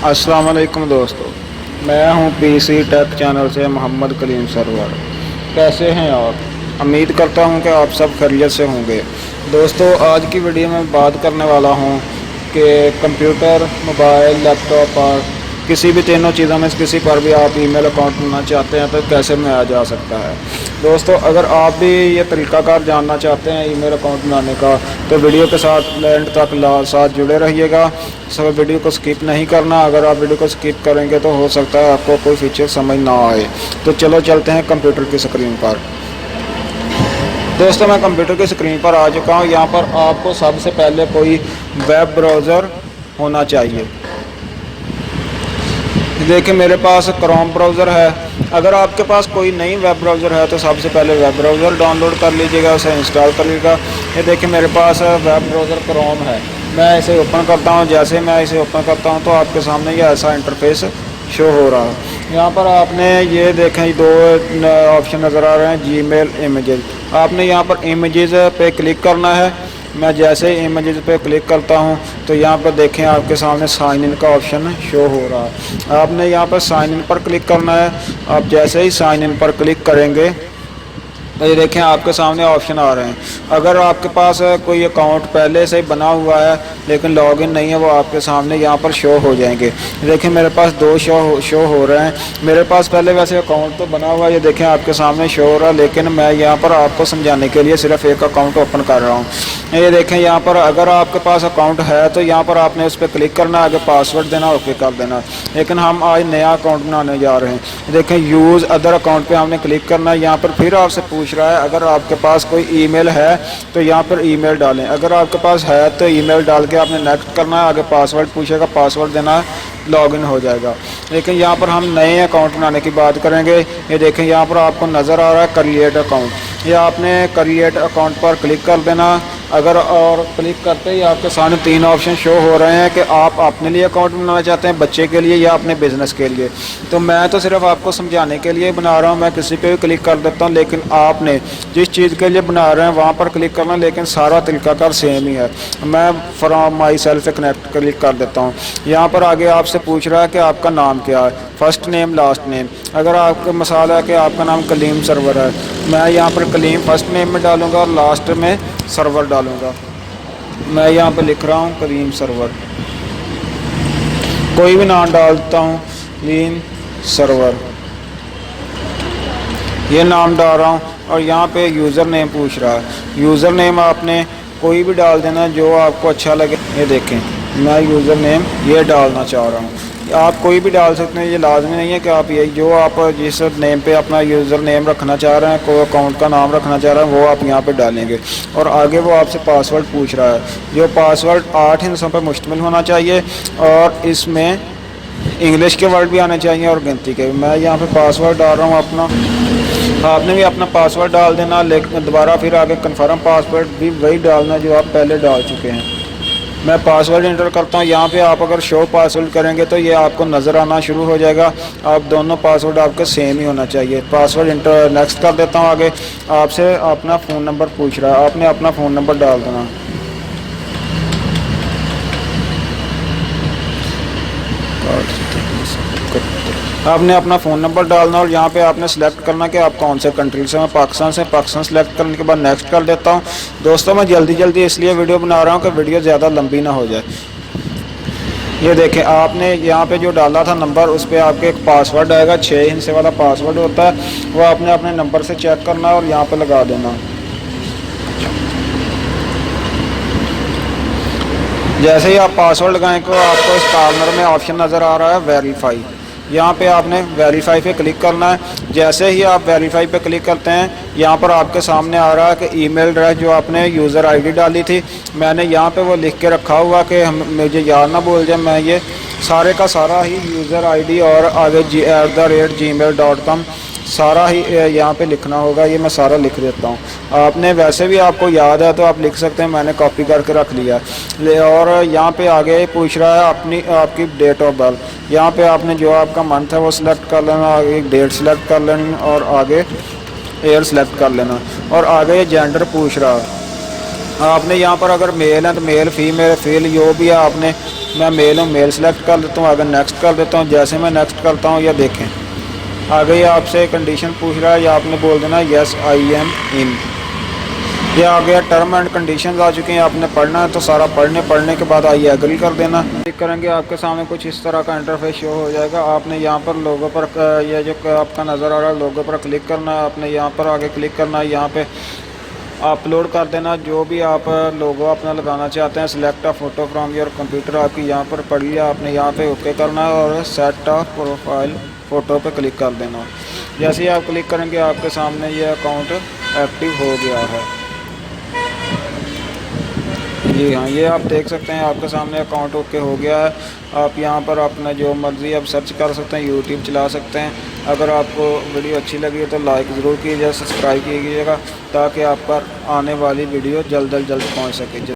अस्सलाम वालेकुम दोस्तों, मैं हूं पीसी टेक चैनल से मोहम्मद कलीम सरवर। कैसे हैं आप? उम्मीद करता हूं कि आप सब खैरियत से होंगे। दोस्तों, आज की वीडियो में बात करने वाला हूं कि कंप्यूटर, मोबाइल, लैपटॉप और किसी भी तीनों चीज़ों में से किसी पर भी आप ईमेल अकाउंट बनाना चाहते हैं तो कैसे बनाया जा सकता है। दोस्तों, अगर आप भी ये तरीक़ाकार जानना चाहते हैं ईमेल अकाउंट बनाने का तो वीडियो के साथ एंड तक साथ जुड़े रहिएगा। सब वीडियो को स्किप नहीं करना। अगर आप वीडियो को स्किप करेंगे तो हो सकता है आपको कोई फीचर समझ ना आए। तो चलो चलते हैं कंप्यूटर की स्क्रीन पर। दोस्तों, मैं कंप्यूटर की स्क्रीन पर आ चुका हूँ। यहाँ पर आपको सबसे पहले कोई वेब ब्राउज़र होना चाहिए। देखिए, मेरे पास क्रोम ब्राउज़र है। अगर आपके पास कोई नई वेब ब्राउज़र है तो सबसे पहले वेब ब्राउज़र डाउनलोड कर लीजिएगा, उसे इंस्टॉल कर लीजिएगा। ये देखिए, मेरे पास वेब ब्राउज़र क्रोम है। मैं इसे ओपन करता हूँ। जैसे मैं इसे ओपन करता हूँ तो आपके सामने ये ऐसा इंटरफेस शो हो रहा है। यहाँ पर आपने ये देखें, दो ऑप्शन नज़र आ रहे हैं, जीमेल, इमेजेस। आपने यहाँ पर इमेजेस पे क्लिक करना है। मैं जैसे ही इमेजेस पे क्लिक करता हूँ तो यहाँ पर देखें आपके सामने साइन इन का ऑप्शन शो हो रहा है। आपने यहाँ पर साइन इन पर क्लिक करना है। आप जैसे ही साइन इन पर क्लिक करेंगे तो ये देखें आपके सामने ऑप्शन आ रहे हैं। अगर आपके पास कोई अकाउंट पहले से ही बना हुआ है लेकिन लॉगिन नहीं है, वो आपके सामने यहाँ पर शो हो जाएंगे। देखें, मेरे पास दो शो हो रहे हैं। मेरे पास पहले वैसे अकाउंट तो बना हुआ है, ये देखें आपके सामने शो हो रहा है, लेकिन मैं यहाँ पर आपको समझाने के लिए सिर्फ एक अकाउंट ओपन कर रहा हूँ। ये देखें, यहाँ पर अगर आपके पास अकाउंट है तो यहाँ पर आपने उस पर क्लिक करना, आगे पासवर्ड देना, ओके कर देना। लेकिन हम आज नया अकाउंट बनाने जा रहे हैं। देखें, यूज़ अदर अकाउंट पे हमने क्लिक करना है। यहाँ पर फिर आपसे पूछ रहा है अगर आपके पास कोई ईमेल है तो यहाँ पर ईमेल डालें। अगर आपके पास है तो ईमेल डाल के आपने नेक्स्ट करना है, आगे पासवर्ड पूछेगा, पासवर्ड देना है, लॉगिन हो जाएगा। लेकिन यहाँ पर हम नए अकाउंट बनाने की बात करेंगे। ये देखें, यहाँ पर आपको नज़र आ रहा है क्रिएट अकाउंट। ये आपने क्रिएट अकाउंट पर क्लिक कर देना। अगर और क्लिक करते ही आपके सामने तीन ऑप्शन शो हो रहे हैं कि आप अपने लिए अकाउंट बनाना चाहते हैं, बच्चे के लिए या अपने बिजनेस के लिए। तो मैं तो सिर्फ आपको समझाने के लिए बना रहा हूं, मैं किसी पे भी क्लिक कर देता हूं। लेकिन आपने जिस चीज़ के लिए बना रहे हैं वहां पर क्लिक करना, लेकिन सारा तरीकाकार सेम ही है। मैं फ्रॉम माई सेल्फ पे कनेक्ट क्लिक कर देता हूँ। यहाँ पर आगे आपसे पूछ रहा है कि आपका नाम क्या है, फर्स्ट नेम, लास्ट नेम। अगर आपका मसाला है कि आपका नाम कलीम सरवर है, मैं यहाँ पर कलीम फर्स्ट नेम में डालूंगा और लास्ट में सरवर डालूंगा। मैं यहाँ पे लिख रहा हूँ कलीम सरवर, कोई भी नाम डालता हूँ, कलीम सरवर, ये नाम डाल रहा हूँ। और यहाँ पे यूज़र नेम पूछ रहा है। यूज़र नेम आपने कोई भी डाल देना जो आपको अच्छा लगे। ये देखें, मैं यूज़र नेम ये डालना चाह रहा हूँ। आप कोई भी डाल सकते हैं, ये लाजमी नहीं है कि आप यही जो आप जिस नेम पे अपना यूज़र नेम रखना चाह रहे हैं, कोई अकाउंट का नाम रखना चाह रहे हैं, वो आप यहाँ पे डालेंगे। और आगे वो आपसे पासवर्ड पूछ रहा है। जो पासवर्ड 8 हिस्सों पर मुश्तमिल होना चाहिए और इसमें इंग्लिश के वर्ड भी आने चाहिए और गिनती के। मैं यहाँ पे पासवर्ड डाल रहा हूँ अपना। आपने भी अपना पासवर्ड डाल देना, लेकिन दोबारा फिर आगे कन्फर्म पासवर्ड भी वही डालना जो आप पहले डाल चुके हैं। मैं पासवर्ड इंटर करता हूँ। यहाँ पे आप अगर शो पासवर्ड करेंगे तो ये आपको नज़र आना शुरू हो जाएगा। आप दोनों पासवर्ड आपके सेम ही होना चाहिए। पासवर्ड इंटर नेक्स्ट कर देता हूँ। आगे आपसे अपना फ़ोन नंबर पूछ रहा है, आपने अपना फ़ोन नंबर डाल देना। आपने अपना फ़ोन नंबर डालना और यहाँ पे आपने सेलेक्ट करना कि आप कौन से कंट्री से। मैं पाकिस्तान से, पाकिस्तान सेलेक्ट करने के बाद नेक्स्ट कर देता हूँ। दोस्तों, मैं जल्दी इसलिए वीडियो बना रहा हूँ कि वीडियो ज़्यादा लंबी ना हो जाए। ये देखें, आपने यहाँ पे जो डाला था नंबर, उस पर आपके एक पासवर्ड आएगा, 6 हिस्से वाला पासवर्ड होता है। वो आपने अपने नंबर से चेक करना और यहाँ पर लगा देना। जैसे ही आप पासवर्ड लगाएं तो आपको इस कॉर्नर में ऑप्शन नज़र आ रहा है वेरीफाई। यहाँ पे आपने वेरीफाई पे क्लिक करना है। जैसे ही आप वेरीफाई पे क्लिक करते हैं, यहाँ पर आपके सामने आ रहा है कि ईमेल एड्रेस जो आपने यूज़र आईडी डाली थी, मैंने यहाँ पे वो लिख के रखा हुआ कि मुझे याद ना भूल जाए। मैं ये सारे का सारा ही यूज़र आईडी और आगे @gmail.com सारा ही यहाँ पे लिखना होगा। ये मैं सारा लिख देता हूँ। आपने वैसे भी आपको याद है तो आप लिख सकते हैं, मैंने कॉपी करके रख लिया। और यहाँ पे आगे पूछ रहा है आपकी डेट ऑफ बर्थ। यहाँ पे आपने जो आपका मंथ है वो सिलेक्ट कर लेना, आगे डेट सिलेक्ट कर लेनी और आगे ईयर सिलेक्ट कर लेना। और आगे ये जेंडर पूछ रहा है। आपने यहाँ पर अगर मेल है तो मेल, फीमेल, जो भी है आपने मैं मेल हूँ, मेल सेलेक्ट कर देता हूँ, आगे नेक्स्ट कर देता हूँ। जैसे मैं नेक्स्ट करता हूँ ये देखें आगे ये आपसे कंडीशन पूछ रहा है, या आपने बोल देना यस आई एम इन। ये आ गया टर्म एंड कंडीशंस आ चुकी हैं, आपने पढ़ना है तो सारा पढ़ने के बाद आइए एग्री कर देना। क्लिक करेंगे आपके सामने कुछ इस तरह का इंटरफेस शो हो जाएगा। आपने यहाँ पर लोगो पर ये जो आपका नज़र आ रहा है लोगो पर क्लिक करना है, आपने यहाँ पर आगे क्लिक करना है, यहाँ पे अपलोड कर देना जो भी आप लोगो अपना लगाना चाहते हैं। Select a photo from your computer आपकी यहाँ पर पड़ लिया, आपने यहाँ पे ओके करना है और सेट अ प्रोफाइल फ़ोटो पे क्लिक कर देना। जैसे ही आप क्लिक करेंगे आपके सामने ये अकाउंट एक्टिव हो गया है। जी हाँ, ये आप देख सकते हैं आपके सामने अकाउंट ओके हो गया है। आप यहाँ पर अपना जो मर्ज़ी आप सर्च कर सकते हैं, यूट्यूब चला सकते हैं। अगर आपको वीडियो अच्छी लगी तो लाइक ज़रूर कीजिएगा, सब्सक्राइब कीजिएगा ताकि आप पर आने वाली वीडियो जल्द पहुँच सके।